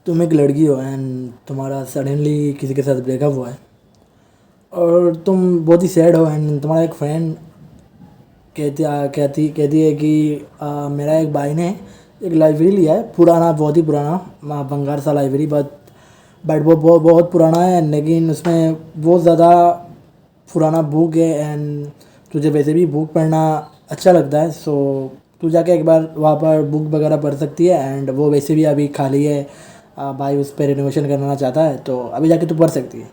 तुम एक लड़की हो एंड तुम्हारा सडनली किसी के साथ ब्रेकअप हुआ है और तुम बहुत ही सैड हो एंड तुम्हारा एक फ्रेंड कहती है कि मेरा एक भाई ने एक लाइब्रेरी लिया है, पुराना, बहुत ही पुराना, बंगार सा लाइब्रेरी। बट वो बहुत पुराना है, लेकिन उसमें बहुत ज़्यादा पुराना बुक है एंड तुझे वैसे भी बुक पढ़ना अच्छा लगता है। सो तू जाके एक बार वहाँ पर बुक वगैरह पढ़ सकती है एंड वो वैसे भी अभी खाली है। भाई उस पर रिनोवेशन करना चाहता है, तो अभी जाके तू पढ़ सकती है।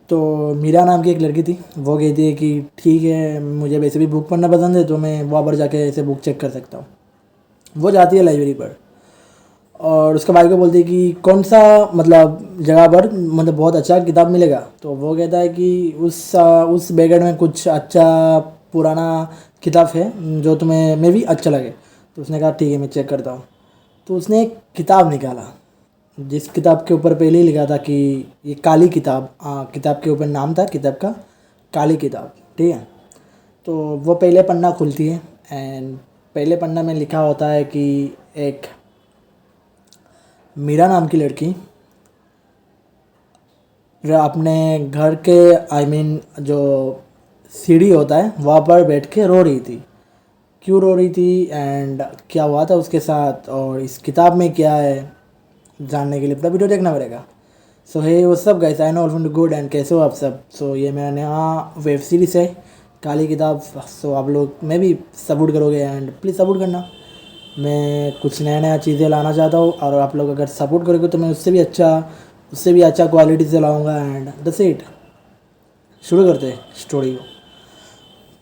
तो मीरा नाम की एक लड़की थी, वो कहती है कि ठीक है, मुझे वैसे भी बुक पढ़ना पसंद है, तो मैं वहाँ पर जाके ऐसे बुक चेक कर सकता हूँ। वो जाती है लाइब्रेरी पर और उसके भाई को बोलती है कि कौन सा मतलब जगह पर मतलब बहुत अच्छा किताब मिलेगा। तो वो कहता है कि उस बैगेट में कुछ अच्छा पुराना किताब है जो तुम्हें में भी अच्छा लगे। तो उसने कहा ठीक है, मैं चेक करता हूँ। तो उसने एक किताब निकाला जिस किताब के ऊपर पहले ही लिखा था कि ये काली किताब, किताब के ऊपर नाम था किताब का, काली किताब। ठीक है। तो वो पहले पन्ना खुलती है एंड पहले पन्ना में लिखा होता है कि एक मीरा नाम की लड़की अपने घर के जो सीढ़ी होता है वहाँ पर बैठ के रो रही थी। क्यों रो रही थी एंड क्या हुआ था उसके साथ और इस किताब में क्या है, जानने के लिए पूरा वीडियो देखना पड़ेगा। सो हे वो सब guys, I know all from the good and कैसे हो आप सब। सो ये मेरा नया वेब सीरीज़ है काली किताब। सो आप लोग मैं भी सपोर्ट करोगे एंड प्लीज़ सपोर्ट करना। मैं कुछ नया नया चीज़ें लाना चाहता हूँ और आप लोग अगर सपोर्ट करोगे तो मैं उससे भी अच्छा क्वालिटी से लाऊंगा एंड दैट्स इट। शुरू करते हैं स्टोरी को।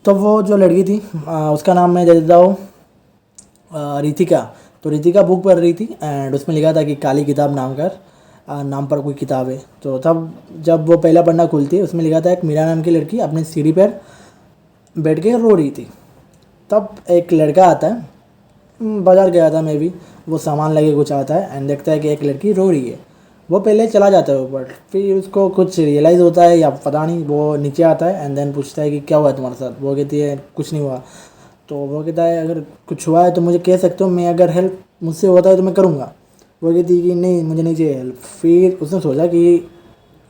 तो वो जो लड़की थी, उसका नाम मैं दे देता हूँ रितिका। तो रितिका बुक पढ़ रही थी एंड उसमें लिखा था कि काली किताब नाम पर कोई किताब है। तो तब जब वो पहला पन्ना खुलती है उसमें लिखा था एक मीरा नाम की लड़की अपनी सीढ़ी पर बैठ के रो रही थी। तब एक लड़का आता है, बाज़ार गया था मैं भी, वो सामान लेके कुछ आता है एंड देखता है कि एक लड़की रो रही है। वो पहले चला जाता है ऊपर, फिर उसको कुछ रियलाइज़ होता है या पता नहीं, वो नीचे आता है एंड देन पूछता है कि क्या हुआ है तुम्हारे साथ। वो कहती है कुछ नहीं हुआ। तो वो कहता है अगर कुछ हुआ है तो मुझे कह सकते हो, मैं अगर हेल्प मुझसे होता है तो मैं करूँगा। वो कहती है कि नहीं, मुझे नहीं चाहिए हेल्प। फिर उसने सोचा कि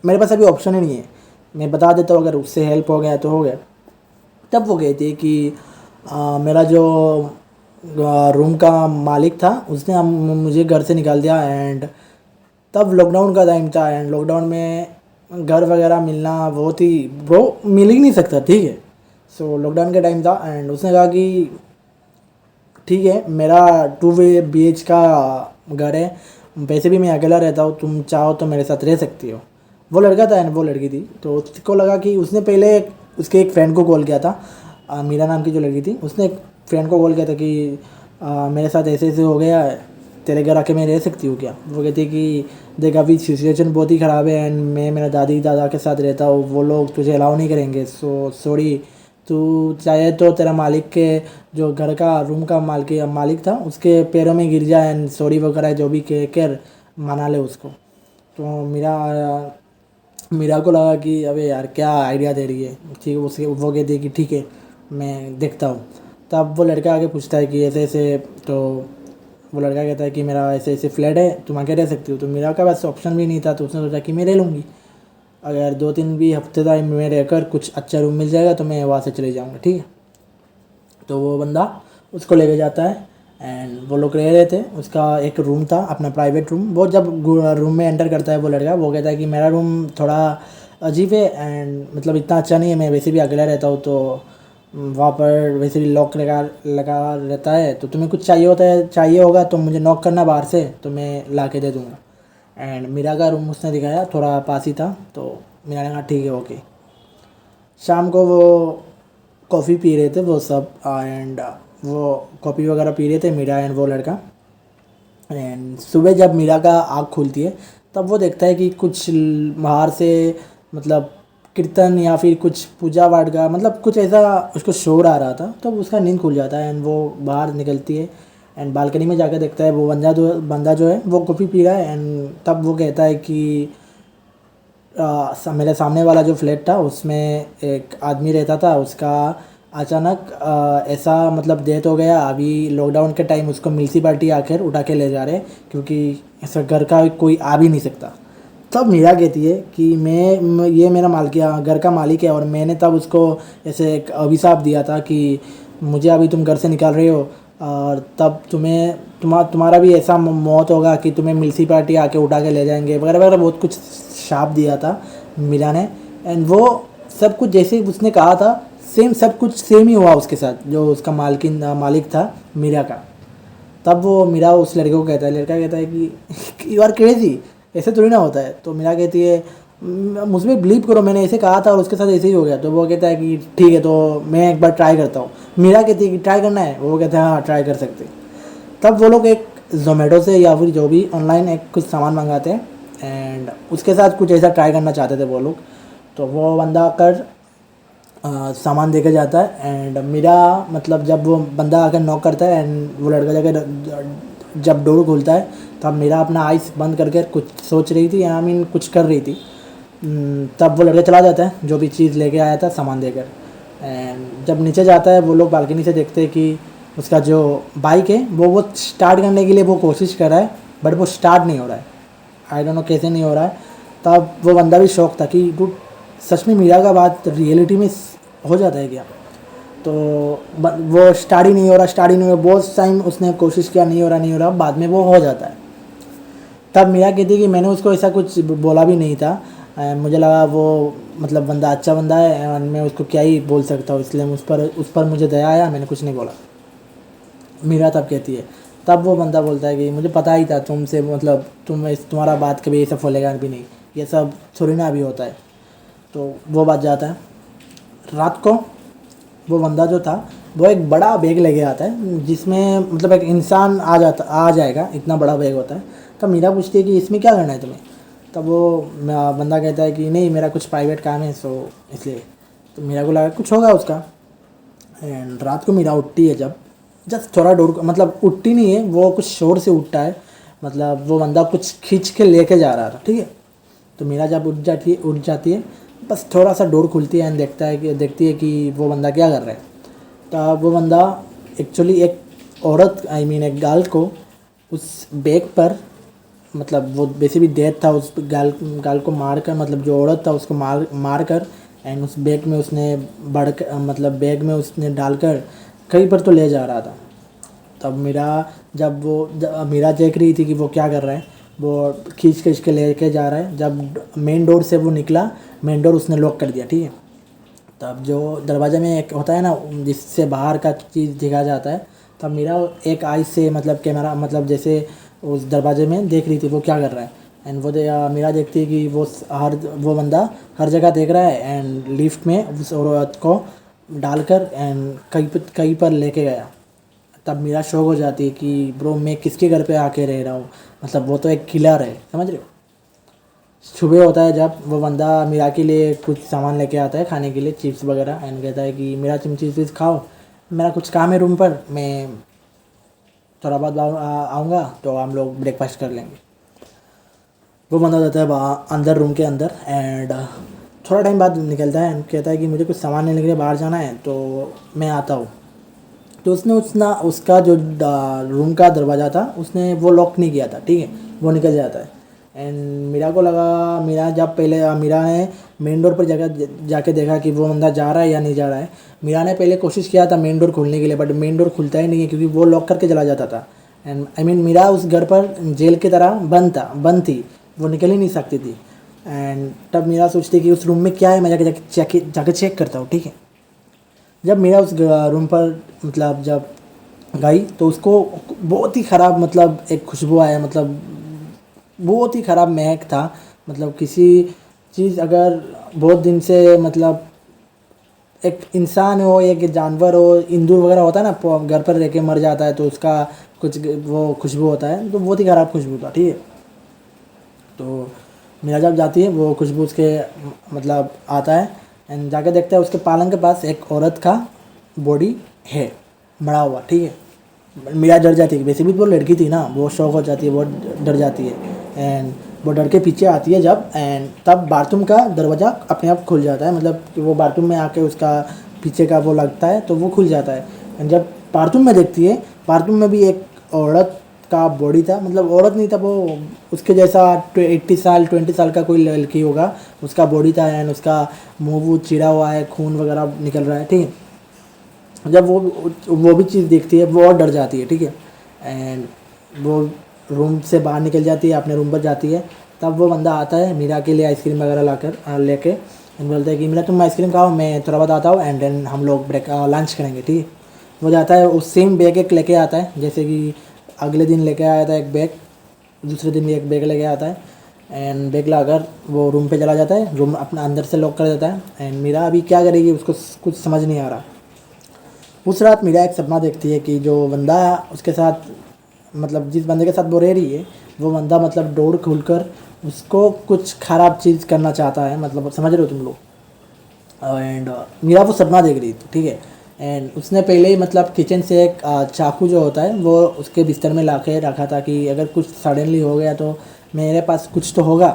मेरे पास अभी ऑप्शन ही नहीं है, मैं बता देता हूँ, अगर उससे हेल्प हो गया तो हो गया। तब वो कहती है कि मेरा जो रूम का मालिक था उसने मुझे घर से निकाल दिया एंड तब लॉकडाउन का टाइम था एंड लॉकडाउन में घर वगैरह मिलना बहुत ही ब्रो मिल ही नहीं सकता। ठीक है। सो लॉकडाउन का टाइम था एंड उसने कहा कि ठीक है, मेरा 2 BH का घर है, वैसे भी मैं अकेला रहता हूँ, तुम चाहो तो मेरे साथ रह सकती हो। वो लड़का था एंड वो लड़की थी। तो उसको लगा कि उसने पहले उसके एक फ्रेंड को कॉल किया था, मीरा नाम की जो लड़की थी उसने एक फ्रेंड को कॉल किया था कि मेरे साथ ऐसे ऐसे हो गया है, तेरे घर आके मैं रह सकती हूँ क्या। वो कहती है कि देख अभी सिचुएशन बहुत ही ख़राब है एंड मैं मेरा दादी दादा के साथ रहता हूँ, वो लोग तुझे अलाउ नहीं करेंगे। सो सॉरी, तू चाहे तो तेरा मालिक के जो घर का रूम का मालिक था उसके पैरों में गिर जाए एंड सॉरी वगैरह जो भी कह कर मना ले उसको। तो मीरा को लगा कि अबे यार क्या आइडिया दे रही है। ठीक है, उसके वो कहती है कि ठीक है, मैं देखता हूँ। तब वो लड़का आके पूछता है कि ऐसे ऐसे। तो वो लड़का कहता है कि मेरा ऐसे ऐसे फ्लैट है, तुम आके रह सकती हो। तो मीरा का पास ऑप्शन भी नहीं था, तो उसने सोचा कि मैं रह लूँगी, अगर 2-3 भी हफ्ते तक में रहकर कुछ अच्छा रूम मिल जाएगा तो मैं वहाँ से चले जाऊँगा। ठीक है। तो वो बंदा उसको लेके जाता है एंड वो लोग रह रहे थे। उसका एक रूम था अपना प्राइवेट रूम। वो जब रूम में एंटर करता है वो लड़का, वो कहता है कि मेरा रूम थोड़ा अजीब है एंड मतलब इतना अच्छा नहीं है, मैं वैसे भी अकेला रहता हूँ, तो वहाँ पर वैसे भी लॉक लगा लगा रहता है, तो तुम्हें कुछ चाहिए होगा तो मुझे नॉक करना बाहर से, तो मैं ला के दे दूँगा। एंड मीरा का रूम उसने दिखाया, थोड़ा पास ही था। तो मीरा ने कहा ठीक है, ओके। शाम को वो कॉफ़ी पी रहे थे वो सब एंड वो कॉफ़ी वगैरह पी रहे थे मीरा एंड वो लड़का। एंड सुबह जब मीरा का आँख खुलती है तब वो देखता है कि कुछ बाहर से मतलब कीर्तन या फिर कुछ पूजा पाठ का मतलब कुछ ऐसा उसको शोर आ रहा था। तब उसका नींद खुल जाता है एंड वो बाहर निकलती है एंड बालकनी में जाकर देखता है वो बंदा जो है वो कॉफ़ी पी रहा है एंड तब वो कहता है कि मेरे सामने वाला जो फ्लैट था उसमें एक आदमी रहता था, उसका अचानक ऐसा मतलब डेथ हो गया। अभी लॉकडाउन के टाइम उसको म्यूनसिपाल्टी आकर उठा के ले जा रहे, क्योंकि ऐसा घर का कोई आ भी नहीं सकता। तब मीरा कहती है कि ये मेरा मालिक घर का मालिक है, और मैंने तब उसको ऐसे एक अभिशाप दिया था कि मुझे अभी तुम घर से निकाल रहे हो, और तब तुम्हारा भी ऐसा मौत होगा कि तुम्हें म्यूनसिपाल्टी आके उठा के ले जाएंगे वगैरह वगैरह, बहुत कुछ शाप दिया था मीरा ने। एंड वो सब कुछ जैसे उसने कहा था सेम, सब कुछ सेम ही हुआ उसके साथ, जो उसका मालिक था मीरा का। तब वो मीरा उस लड़के को कहता है, लड़का कहता है कि यू आर क्रेजी, ऐसे थोड़ी ना होता है। तो मीरा कहती है मुझ पर बिलीव करो, मैंने ऐसे कहा था और उसके साथ ऐसे ही हो गया। तो वो कहता है कि ठीक है, तो मैं एक बार ट्राई करता हूँ। मीरा कहती है कि ट्राई करना है, वो कहते हैं हाँ ट्राई कर सकते। तब वो लोग एक जोमेटो से या फिर जो भी ऑनलाइन एक कुछ सामान मंगाते हैं, एंड उसके साथ कुछ ऐसा ट्राई करना चाहते थे वो लोग। तो वो बंदा आकर सामान देकर जाता है, एंड मीरा मतलब जब वो बंदा आकर नॉक करता है एंड वो लड़का जाकर जब डोर खोलता है, तब मीरा अपना आइस बंद करके कुछ सोच रही थी, आई मीन कुछ कर रही थी। तब वो लड़का चला जाता है जो भी चीज़ लेके आया था सामान देकर। एंड जब नीचे जाता है, वो लोग बालकनी से देखते हैं कि उसका जो बाइक है वो स्टार्ट करने के लिए वो कोशिश कर रहा है, बट वो स्टार्ट नहीं हो रहा है। आई डोंट नो कैसे नहीं हो रहा है। तब वो बंदा भी शौक था कि डूड सच में मीरा का बात रियलिटी में हो जाता है क्या। तो वो स्टार्ट ही नहीं हो रहा, बहुत टाइम उसने कोशिश किया, नहीं हो रहा, बाद में वो हो जाता है। तब मीरा कहती है कि मैंने उसको ऐसा कुछ बोला भी नहीं था, मुझे लगा वो मतलब बंदा अच्छा बंदा है और मैं उसको क्या ही बोल सकता हूँ, इसलिए उस पर मुझे दया आया, मैंने कुछ नहीं बोला। मीरा तब कहती है, तब वो बंदा बोलता है कि मुझे पता ही था तुमसे, मतलब तुम्हारा बात कभी ये सब फैलेगा भी नहीं, ये सब थोड़ी ना भी होता है। तो वो बात जाता है। रात को वो बंदा जो था वो एक बड़ा बैग लेके आता है, जिसमें मतलब एक इंसान आ जाएगा, इतना बड़ा बैग होता है। तब मीरा पूछती है कि इसमें क्या करना है तुम्हें। तब वो बंदा कहता है कि नहीं, मेरा कुछ प्राइवेट काम है, सो इसलिए। तो मीरा को लगा कुछ होगा उसका। एंड रात को मीरा उठती है, जब जस्ट थोड़ा डोर मतलब उठती नहीं है, वो कुछ शोर से उठता है, मतलब वो बंदा कुछ खींच के लेके जा रहा था, ठीक है। तो मीरा जब उठ जाती है, बस थोड़ा सा डोर खुलती है एंड देखती है कि वो बंदा क्या कर रहा है। तब वो बंदा एक्चुअली एक औरत, आई मीन एक गाल को उस बैग पर, मतलब वो बेसिकली डेथ था, उस गाल को मार कर, मतलब जो औरत था उसको मार कर एंड उस बैग में उसने मतलब बैग में उसने डालकर कहीं पर तो ले जा रहा था। तब मीरा देख रही थी कि वो क्या कर रहा है, वो खींच के लेके जा रहा है। जब मेन डोर से वो निकला, मेन डोर उसने लॉक कर दिया, ठीक है। तब जो दरवाजे में एक होता है ना जिससे बाहर का चीज़ दिखा जाता है, तब मीरा एक आई से मतलब कैमरा मतलब जैसे उस दरवाजे में देख रही थी वो क्या कर रहा है। एंड मीरा देखती है कि वो बंदा हर जगह देख रहा है, एंड लिफ्ट में उस औरत को डालकर एंड कहीं पर लेके गया। तब मीरा शौक हो जाती है कि ब्रो मैं किसके घर पे आके रह रहा हूँ, मतलब वो तो एक किलर है, समझ रहे हो। सुबह होता है जब वो बंदा मीरा के लिए कुछ सामान लेके आता है खाने के लिए, चिप्स वगैरह, एंड कहता है कि मेरा तुम चिप्स खाओ, मेरा कुछ काम है रूम पर, मैं थोड़ा बहुत आऊँगा तो हम लोग ब्रेकफास्ट कर लेंगे। वो बंदा जाता है अंदर रूम के अंदर, एंड थोड़ा टाइम बाद निकलता है एंड कहता है कि मुझे कुछ सामान लेने के लिए बाहर जाना है, तो मैं आता हूँ। तो उसका जो रूम का दरवाज़ा था उसने वो लॉक नहीं किया था, ठीक है। वो निकल जाता है एंड मीरा ने मेन डोर पर जाके देखा कि वो बंदा जा रहा है या नहीं जा रहा है। मीरा ने पहले कोशिश किया था मेन डोर खोलने के लिए, बट मेन डोर खुलता ही नहीं है, क्योंकि वो लॉक करके चला जाता था। एंड आई मीन मीरा उस घर पर जेल की तरह बंद थी, वो निकल ही नहीं सकती थी। एंड तब मीरा सोचती कि उस रूम में क्या है, मैं जाके चेक करता हूँ, ठीक है। जब मीरा उस रूम पर मतलब जब गई तो उसको बहुत ही ख़राब मतलब एक खुशबू आया, मतलब बहुत ही ख़राब महक था। मतलब किसी चीज़ अगर बहुत दिन से मतलब एक इंसान हो, एक जानवर हो, इंदूर वगैरह होता है ना घर पर रह के मर जाता है, तो उसका कुछ वो खुशबू होता है, तो बहुत ही ख़राब खुशबू था, ठीक है। तो मीरा जब जाती है वो खुशबू उसके मतलब आता है, एंड जाके देखता है उसके पालंग के पास एक औरत का बॉडी है मरा हुआ, ठीक है। मीरा डर जाती है, वैसे भी वो लड़की थी ना, वो शौक हो जाती है, बहुत डर जाती है। एंड वो डर के पीछे आती है जब, एंड तब बाथरूम का दरवाज़ा अपने आप खुल जाता है, मतलब कि वो बाथरूम में आके उसका पीछे का वो लगता है तो वो खुल जाता है। एंड जब पार्टून में देखती है, पार्टून में भी एक औरत का बॉडी था, मतलब औरत नहीं था वो, उसके जैसा 80 साल 20 साल का कोई लड़की होगा, उसका बॉडी था एंड उसका मुंह वूह चिरा हुआ है, खून वगैरह निकल रहा है, ठीक है। जब वो भी चीज़ देखती है वो और डर जाती है, ठीक है। एंड वो रूम से बाहर निकल जाती है, अपने रूम पर जाती है। तब वो बंदा आता है मीरा के लिए आइसक्रीम वगैरह लाकर लेके, एंड बोलता है कि मीरा तुम आइसक्रीम खाओ, मैं थोड़ा बहुत आता हूँ एंड देन हम लोग लंच करेंगे, ठीक है। वो जाता है, उस सेम बैग एक लेके आता है, जैसे कि अगले दिन लेके आया था एक बैग, दूसरे दिन भी एक बैग लेके आता है। एंड बैग लाकर वो रूम पे चला जाता है, रूम अपना अंदर से लॉक कर देता है। एंड मीरा अभी क्या करेगी उसको कुछ समझ नहीं आ रहा। उस रात मीरा एक सपना देखती है कि जो बंदा उसके साथ, मतलब जिस बंदे के साथ वो रह रही है, वो बंदा मतलब डोर खोलकर उसको कुछ ख़राब चीज़ करना चाहता है, मतलब समझ रहे हो तुम लोग। एंड मीरा वो सपना देख रही थी, ठीक है। एंड उसने पहले ही मतलब किचन से एक चाकू जो होता है वो उसके बिस्तर में ला के रखा था कि अगर कुछ सडनली हो गया तो मेरे पास कुछ तो होगा।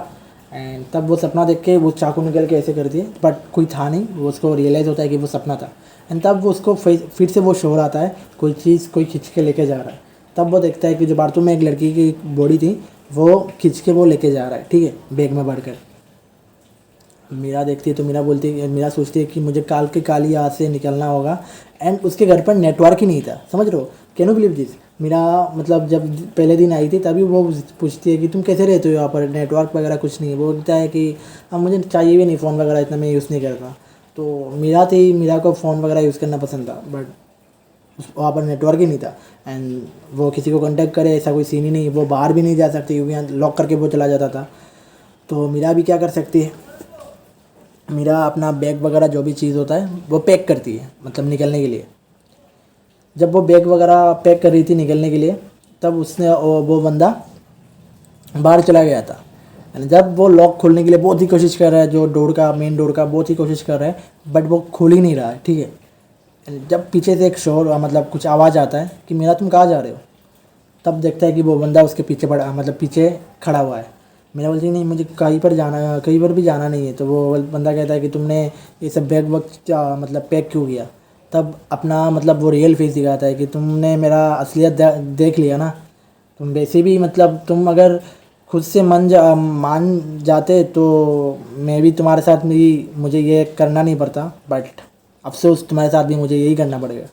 एंड तब वो सपना देख के वो चाकू निकल के ऐसे कर दिए, बट कोई था नहीं, वो उसको रियलाइज़ होता है कि वो सपना था। एंड तब वो उसको फिर से वो शोर आता है, कोई चीज़ कोई खींच के लेके जा रहा है। तब वो देखता है कि जो बाथरूम में एक लड़की की बॉडी थी वो खींच के वो लेके जा रहा है, ठीक है, बैग में भर कर। मीरा देखती है तो मीरा सोचती है कि मुझे काल के काली यहाँ से निकलना होगा। एंड उसके घर पर नेटवर्क ही नहीं था, समझ रहे हो, can you believe this. Meera मतलब जब पहले दिन आई थी तभी वो पूछती है कि तुम कैसे रहते हो यहाँ पर, नेटवर्क वगैरह कुछ नहीं है। वो बोलता है कि अब मुझे चाहिए भी नहीं, फ़ोन वगैरह इतना मैं यूज़ नहीं करता। तो मीरा को फ़ोन वगैरह यूज़ करना पसंद था, बट वहाँ पर नेटवर्क ही नहीं था। एंड वो किसी को कांटेक्ट करे ऐसा कोई सीन ही नहीं, वो बाहर भी नहीं जा सकती क्योंकि यहाँ लॉक करके वो चला जाता था। तो मीरा भी क्या कर सकती है, मीरा अपना बैग वगैरह जो भी चीज़ होता है वो पैक करती है, मतलब निकलने के लिए। जब वो बैग वगैरह पैक कर रही थी निकलने के लिए, तब उसने वो बंदा बाहर चला गया था। यानी जब वो लॉक खोलने के लिए बहुत ही कोशिश कर रहा है, जो डोर का मेन डोर का बहुत ही कोशिश कर रहा है, बट वो खोल ही नहीं रहा है, ठीक है। जब पीछे से एक शोर मतलब कुछ आवाज़ आता है कि मीरा तुम कहाँ जा रहे हो, तब देखता है कि वो बंदा उसके पीछे पड़ा, मतलब पीछे खड़ा हुआ है। मेरा बोलती नहीं मुझे कहीं पर भी जाना नहीं है। तो वो बंदा कहता है कि तुमने ये सब बैग वक्त मतलब पैक क्यों किया। तब अपना मतलब वो रियल फेस दिखाता है कि तुमने मेरा असलियत देख लिया ना। तुम वैसे भी मतलब तुम अगर खुद से मान जाते तो मैं भी तुम्हारे साथ भी मुझे ये करना नहीं पड़ता, बट अफसोस तुम्हारे साथ भी मुझे यही करना पड़ेगा।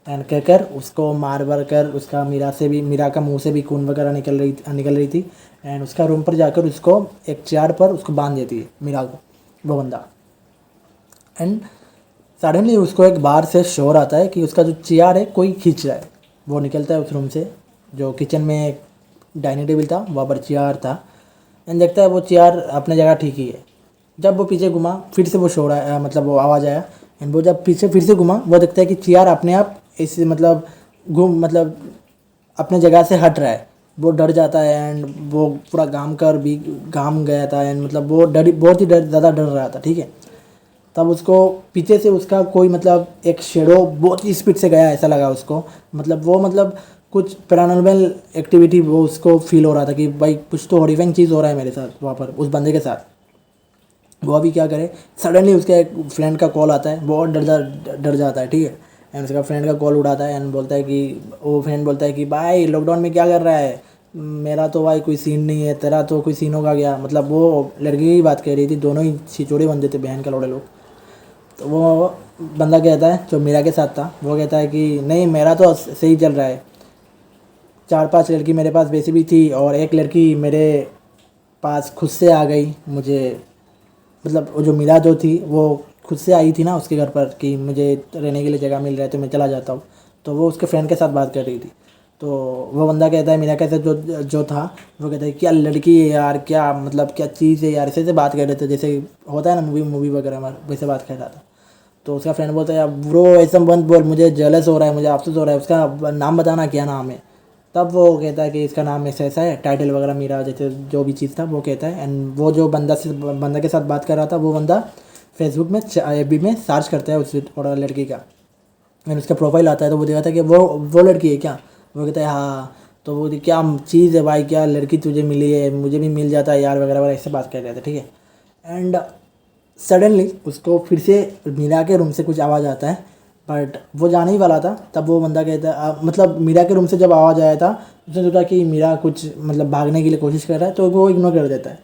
एंड कहकर उसको मार वर कर उसका मीरा का मुंह से भी खून वगैरह निकल रही थी। एंड उसका रूम पर जाकर उसको एक चेयर पर उसको बांध देती है मीरा को, वो बंदा। एंड सडनली उसको एक बाहर से शोर आता है कि उसका जो चेयर है कोई खींच रहा है। वो निकलता है उस रूम से, जो किचन में एक डाइनिंग टेबल था वहाँ पर चेयर था। एंड देखता है वो चेयर अपने जगह ठीक ही है। जब वो पीछे घुमा फिर से वो शोर आया, मतलब वो आवाज़ आया। एंड वो जब पीछे फिर से घुमा वो देखता है कि चेयर अपने आप ऐसे मतलब अपने जगह से हट रहा है। वो डर जाता है एंड वो पूरा घाम गया था। एंड मतलब वो बहुत ही ज़्यादा डर रहा था, ठीक है। तब उसको पीछे से उसका कोई मतलब एक शेडो बहुत ही स्पीड से गया, ऐसा लगा उसको। मतलब कुछ पैरानॉर्मल एक्टिविटी वो उसको फील हो रहा था कि भाई कुछ तो हॉरिफाइंग चीज़ हो रहा है मेरे साथ वहाँ पर उस बंदे के साथ। वो अभी क्या करे, सडनली उसके एक फ्रेंड का कॉल आता है, वो और डर जाता है, ठीक है। एंड उसका फ्रेंड का कॉल उठाता है एंड बोलता है कि वो फ्रेंड बोलता है कि भाई लॉकडाउन में क्या कर रहा है, मेरा तो भाई कोई सीन नहीं है, तेरा तो कोई सीन होगा क्या। मतलब वो लड़की की बात कह रही थी, दोनों ही छिचोड़े बंदे थे, बहन का लौड़े लोग। तो वो बंदा कहता है जो मीरा के साथ था, वो कहता है कि नहीं मेरा तो सही चल रहा है, 4-5 लड़की मेरे पास वैसी भी थी और एक लड़की मेरे पास खुद से आ गई मुझे, मतलब वो जो मीरा जो थी वो खुद से आई थी ना उसके घर पर कि मुझे रहने के लिए जगह मिल रहा है तो मैं चला जाता हूँ। तो वो उसके फ्रेंड के साथ बात कर रही थी। तो वो बंदा कहता है मीरा के साथ जो था, वो कहता है क्या लड़की है यार, क्या मतलब क्या चीज़ है यार, ऐसे बात कर रहे थे जैसे होता है ना मूवी वगैरह में, वैसे बात कर रहा था। तो उसका फ्रेंड बोलता है यार ब्रो ऐसा मत बोल, मुझे जेलस हो रहा है, मुझे अफसोस हो रहा है, उसका नाम बताना क्या नाम है। तब वो कहता है कि इसका नाम ऐसा ऐसा है, टाइटल वगैरह मीरा जैसे जो भी चीज़ था वो कहता है। एंड वो जो बंदा के साथ बात कर रहा था वो बंदा फेसबुक में FB में सर्च करता है उस और लड़की का। एंड उसका प्रोफाइल आता है तो वो दिखाता है कि वो लड़की है क्या। वो कहता है हाँ। तो वो क्या चीज़ है भाई, क्या लड़की तुझे मिली है, मुझे भी मिल जाता है यार वगैरह वगैरह, ऐसे बात कर रहे थे, ठीक है। एंड सडनली उसको फिर से मीरा के रूम से कुछ आवाज़ आता है, बट वो जाने ही वाला था। तब वो बंदा कहता है मतलब मीरा के रूम से जब आवाज़ आया था, उसने सोचा कि मीरा कुछ मतलब भागने के लिए कोशिश कर रहा है, तो वो इग्नोर कर देता है।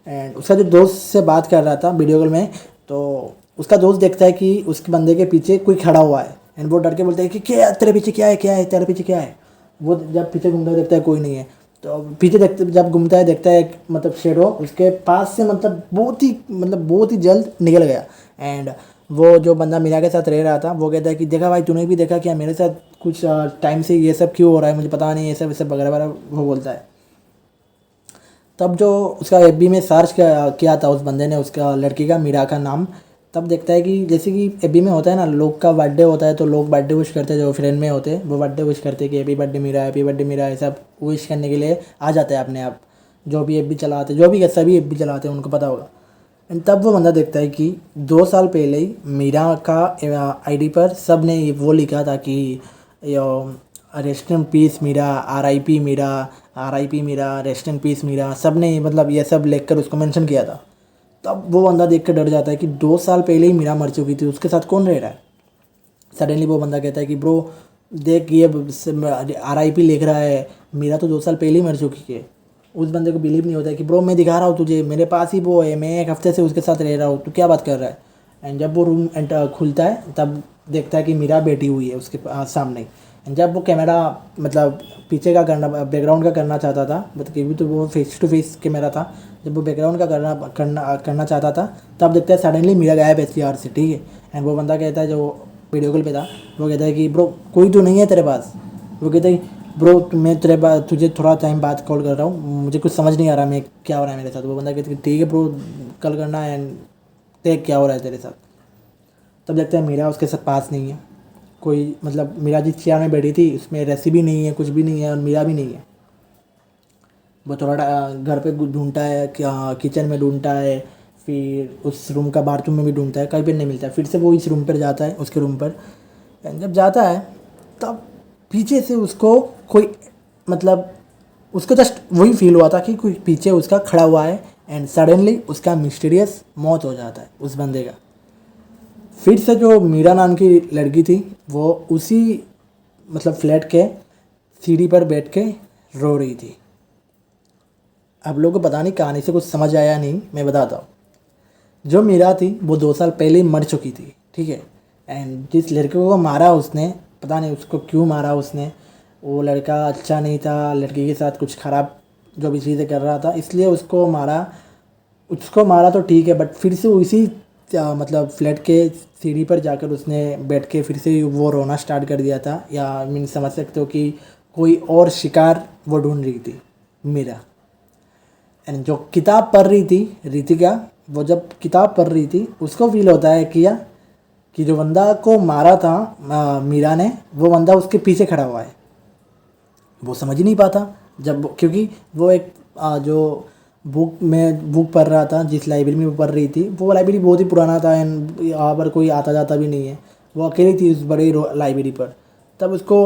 एंड उसका जो दोस्त से बात कर रहा था वीडियो कॉल में, तो उसका दोस्त देखता है कि उसके बंदे के पीछे कोई खड़ा हुआ है। एंड वो डर के बोलता है कि क्या तेरे पीछे क्या है, क्या है तेरे पीछे क्या है। वो जब पीछे घूमता है देखता है कोई नहीं है, तो पीछे देखते जब घूमता है देखता है एक मतलब शेडो उसके पास से मतलब बहुत ही जल्द निकल गया। एंड वो जो बंदा मीरा के साथ रह रहा था वो कहता है कि देखा भाई, तूने भी देखा क्या मेरे साथ कुछ टाइम से ये सब क्यों हो रहा है, मुझे पता नहीं, ये सब वगैरह वगैरह वो बोलता है। तब जो उसका एफबी में सर्च किया था उस बंदे ने उसका लड़की का मीरा का नाम, तब देखता है कि जैसे कि एफबी में होता है ना, लोग का बर्थडे होता है तो लोग बर्थडे विश करते हैं, जो फ्रेंड में होते हैं वो बर्थडे विश करते हैं कि happy birthday Meera, happy birthday Meera, ये सब विश करने के लिए आ जाता है अपने आप। जो भी एफबी चलाते, जो भी सभी एफबी चलाते हैं उनको पता होगा। एंड तब वो बंदा देखता है कि 2 साल पहले ही मीरा का आईडी पर सब ने वो लिखा था कि rest in peace Meera, RIP Meera, RIP Meera, rest in peace Meera, सब ने मतलब ये सब लिख कर उसको मेंशन किया था। तब वो बंदा देख कर डर जाता है कि 2 साल पहले ही मीरा मर चुकी थी, उसके साथ कौन रह रहा है। सडनली वो बंदा कहता है कि ब्रो देख, ये RIP लिख रहा है, मीरा तो 2 साल पहले ही मर चुकी है। उस बंदे को बिलीव नहीं होता है कि ब्रो मैं दिखा रहा हूँ तुझे, मेरे पास ही वो है, मैं 1 हफ्ते से उसके साथ रह रहा हूँ, तू क्या बात कर रहा है। एंड जब वो रूम खुलता है तब देखता है कि मीरा बैठी हुई है उसके सामने ही। एंड जब वो कैमरा मतलब पीछे का करना, बैकग्राउंड का करना चाहता था, मतलब क्योंकि तो वो फेस टू फेस कैमरा था, जब वो बैकग्राउंड का करना चाहता था तब देखता है सडनली मीरा गायब है SDR से, ठीक है। एंड वो बंदा कहता है जो वीडियो कॉल पे था, वो कहता है कि ब्रो कोई तो नहीं है तेरे पास। वो कहता है ब्रो मैं तुझे थोड़ा टाइम बाद कॉल कर रहा हूँ, मुझे कुछ समझ नहीं आ रहा मैं क्या हो रहा है मेरे साथ। वो बंदा कहता है ठीक है ब्रो, कल करना एंड देख क्या हो रहा है तेरे साथ। तब देखता है मीरा उसके साथ पास नहीं है कोई, मतलब मीरा जिस चेयर में बैठी थी उसमें रेसिपी नहीं है, कुछ भी नहीं है, और मीरा भी नहीं है। वो थोड़ा घर पे ढूंढता है, किचन में ढूंढता है, फिर उस रूम का बाथरूम में भी ढूंढता है, कहीं पे नहीं मिलता है। फिर से वो इस रूम पर जाता है, उसके रूम पर। जब जाता है तब पीछे से उसको कोई मतलब उसको जस्ट वही फील हुआ था कि कोई पीछे उसका खड़ा हुआ है। एंड सडनली उसका मिस्टीरियस मौत हो जाता है उस बंदे का। फिर से जो मीरा नाम की लड़की थी वो उसी मतलब फ्लैट के सीढ़ी पर बैठ के रो रही थी। आप लोगों को पता नहीं कहानी से कुछ समझ आया नहीं, मैं बताता हूँ। जो मीरा थी वो 2 साल पहले ही मर चुकी थी, ठीक है। एंड जिस लड़के को मारा उसने, पता नहीं उसको क्यों मारा उसने, वो लड़का अच्छा नहीं था, लड़की के साथ कुछ ख़राब जो भी चीज़ें कर रहा था, इसलिए उसको मारा। उसको मारा तो ठीक है, बट फिर से उसी मतलब फ्लैट के सीढ़ी पर जाकर उसने बैठ के फिर से वो रोना स्टार्ट कर दिया था। या मीन समझ सकते हो कि कोई और शिकार वो ढूंढ रही थी मीरा। एंड जो किताब पढ़ रही थी रितिका, वो जब किताब पढ़ रही थी उसको फील होता है कि जो बंदा को मारा था मीरा ने, वो बंदा उसके पीछे खड़ा हुआ है। वो समझ ही नहीं पाता जब, क्योंकि वो एक जो बुक पढ़ रहा था, जिस लाइब्रेरी में वो पढ़ रही थी, वो लाइब्रेरी बहुत ही पुराना था एंड यहाँ पर कोई आता जाता भी नहीं है। वो अकेली थी उस बड़ी लाइब्रेरी पर। तब उसको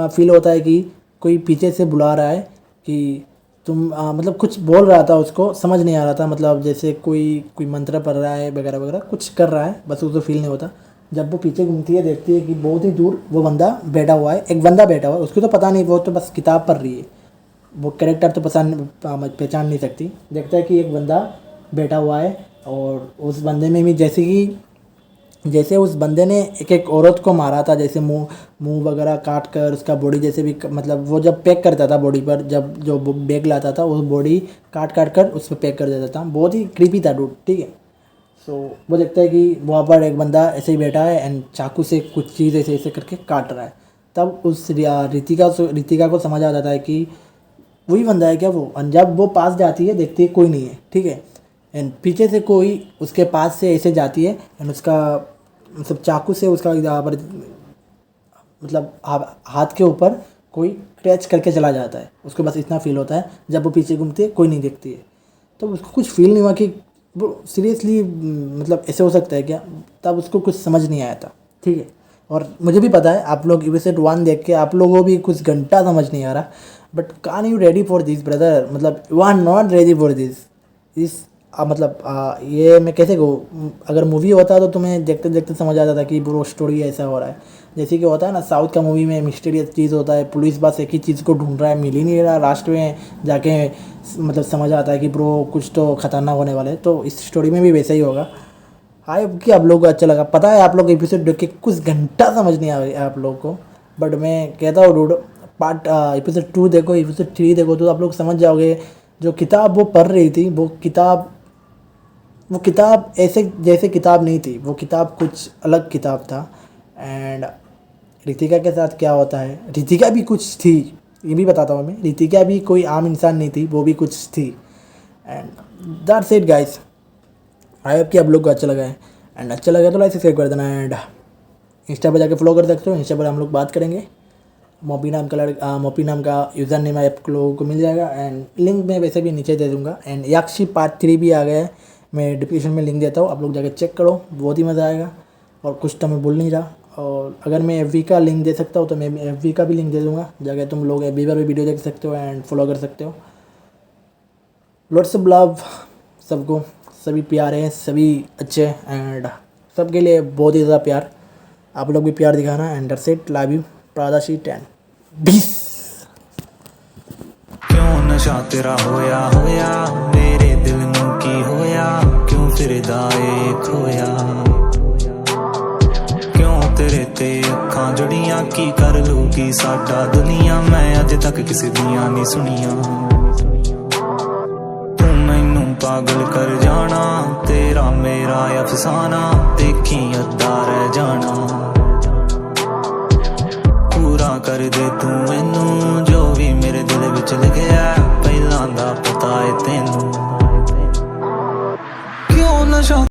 फील होता है कि कोई पीछे से बुला रहा है कि तुम मतलब कुछ बोल रहा था, उसको समझ नहीं आ रहा था, मतलब जैसे कोई मंत्र पढ़ रहा है वगैरह वगैरह कुछ कर रहा है, बस उसको फील नहीं होता। जब वो पीछे घूमती है देखती है कि बहुत ही दूर वो बंदा बैठा हुआ है, एक बंदा बैठा हुआ है, उसको तो पता नहीं, वो तो बस किताब पढ़ रही है, वो कैरेक्टर तो पहचान नहीं सकती। देखता है कि एक बंदा बैठा हुआ है और उस बंदे में भी जैसे उस बंदे ने एक एक औरत को मारा था, जैसे मुंह वगैरह काट कर उसका बॉडी जैसे भी मतलब वो जब पैक करता था बॉडी पर, जब जो बैग लाता था वो बॉडी काट काट कर उस पर पैक कर देता था। बहुत ही क्रीपी था डूड, ठीक है। सो वो देखता है कि वहाँ पर एक बंदा ऐसे ही बैठा है एंड चाकू से कुछ चीज़ ऐसे ऐसे करके काट रहा है। तब उस रितिका को समझ आ जाता है कि वही बंदा है क्या वो। और जब वो पास जाती है देखती है कोई नहीं है, ठीक है। एंड पीछे से कोई उसके पास से ऐसे जाती है एंड उसका मतलब चाकू से उसका यहाँ पर मतलब हाथ के ऊपर कोई क्रैच करके चला जाता है। उसको बस इतना फील होता है, जब वो पीछे घूमती है कोई नहीं देखती है। तो उसको कुछ फील नहीं हुआ कि वो सीरियसली मतलब ऐसे हो सकता है क्या। तब उसको कुछ समझ नहीं आया था, ठीक है। और मुझे भी पता है आप लोग एपिसोड 1 देख के आप लोगों को भी कुछ घंटा समझ नहीं आ रहा, but can you ready for this brother, मतलब you are not ready for this मतलब ये मैं कैसे कहूँ, अगर मूवी होता तो तुम्हें देखते देखते समझ आ जाता कि ब्रो स्टोरी ऐसा हो रहा है। जैसे कि होता है ना साउथ का मूवी में मिस्टीरियस चीज़ होता है, पुलिस बस एक ही चीज़ को ढूंढ रहा है, मिल ही नहीं रहा, लास्ट में जाके मतलब समझ आता है कि ब्रो कुछ तो खतरनाक होने वाला है। तो इस स्टोरी में भी वैसा ही होगा। आई होप कि आप लोगों को अच्छा लगा। पता है आप लोग एपिसोड देख के कुछ घंटा समझ नहीं आ रहा आप लोग को, बट मैं कहता हूँ डूड पार्ट एपिसोड 2 देखो, एपिसोड 3 देखो, तो आप लोग समझ जाओगे। जो किताब वो पढ़ रही थी, वो किताब ऐसे जैसे किताब नहीं थी, वो किताब कुछ अलग किताब था। एंड रितिका के साथ क्या होता है, रितिका भी कुछ थी, ये भी बताता हूँ मैं। रितिका भी कोई आम इंसान नहीं थी, वो भी कुछ थी। And that's it guys. I hope कि आप लोग को अच्छा लगा है, एंड अच्छा लगा तो लाइक सब्सक्राइब कर देना। एंड इंस्टा पर जाके फॉलो कर सकते हो, इंस्टा पर हम लोग बात करेंगे। मोपी नाम का यूज़र नेम आप लोगों को मिल जाएगा, एंड लिंक मैं वैसे भी नीचे दे दूँगा। एंड याक्षी पार्ट 3 भी आ गया है, मैं डिस्क्रिप्शन में लिंक देता हूँ, आप लोग जाके चेक करो, बहुत ही मज़ा आएगा। और कुछ तो मैं बोल नहीं रहा, और अगर मैं एफ का लिंक दे सकता हूँ तो मैं एफ का भी लिंक दे दूँगा, जाके तुम लोग एफ पर भी वीडियो देख सकते हो एंड फॉलो कर सकते हो। लॉट्स ऑफ लव सबको, सभी प्यारे हैं, सभी अच्छे, एंड सबके लिए बहुत ही ज़्यादा प्यार। आप लोग भी प्यार दिखाना, and that's it, love you, प्रादाशी 10 20। क्यों नशा तेरा होया होया, मेरे दिल नू की होया, क्यों फिरदा ए खोया, क्यों तेरे ते अखां जड़ियां, की कर लूगी साडा दुनिया, मैं अज तक किसी दियां नहीं सुनिया। तू मैनू पागल कर जाना, तेरा मेरा अफसाना, देखी अद्दा